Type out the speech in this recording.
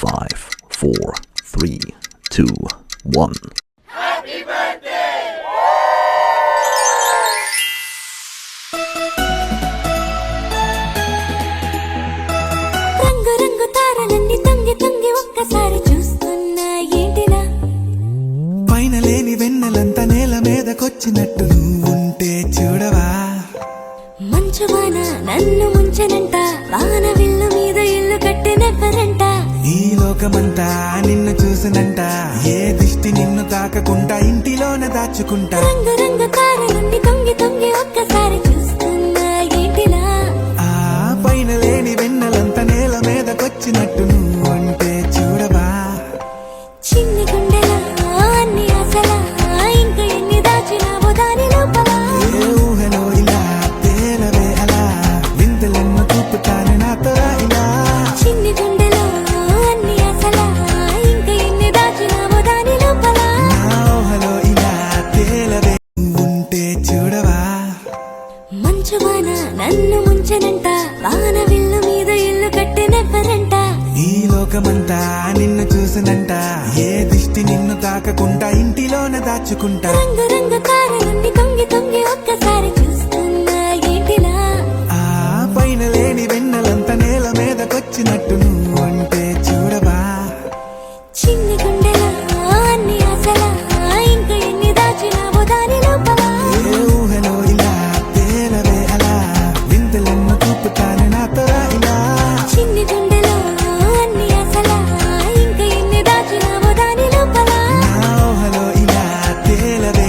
5, 4, 3, 2, 1. Happy birthday! రంగు రంగు తారలన్నీ తొంగి తొంగి ఒక్కసారి చూస్తున్నా ఏంటిలా పైన లేని వెన్నెలంతా నేల మీదకొచ్చినట్టు నువ్వుంటే చూడవా మంచువాన నన్ను ముంచనంట వాన విల్లు మీద ఇల్లు కట్టినెవ్వరంట ఈ లోకమంతా నిన్ను చూసినంట ఏ దిష్టి నిన్ను తాకకుండా ఇంటిలోన దాచుకుంటా రంగు రంగు తారలన్నీ తొంగి తొంగి ఒక్కసారి చూస్తున్నా ఏంటిలా ఆ పైన లేని వెన్నెలంతా నేల మీదకొచ్చినట్టు నువ్వుంటే చూడవా చిన్ని గుండెలా అన్ని ఆశలా ఇంకా ఎన్ని దాచినావో దాని లోపల ఏ ఊహలో ఇలా తేలవే అలా వింతలెన్నో చూపుతాను నాతో ఇలా చిన్ని గుండెలో అన్ని ఆశలా ఇంకా ఎన్ని దాచినావో దాని లోపల నా ఊహలో ఇలా తేలవే ఉంటే చూడవా మంచువాన నన్ను ముంచనంట వాన విల్లు మీద ఇల్లు కట్టినెవ్వరంట ఈ లోకమంతా నిన్ను చూసినంట ఏ దిష్టి నిన్ను తాకకుండా ఇంటిలోన దాచుకుంటా రంగు రంగు తారలన్నీ తొంగి తొంగి ఒక్కసారి చూస్తున్నా ఏంటిలా ఆ పైన లేని వెన్నెలంతా నేల మీదకొచ్చినట్టు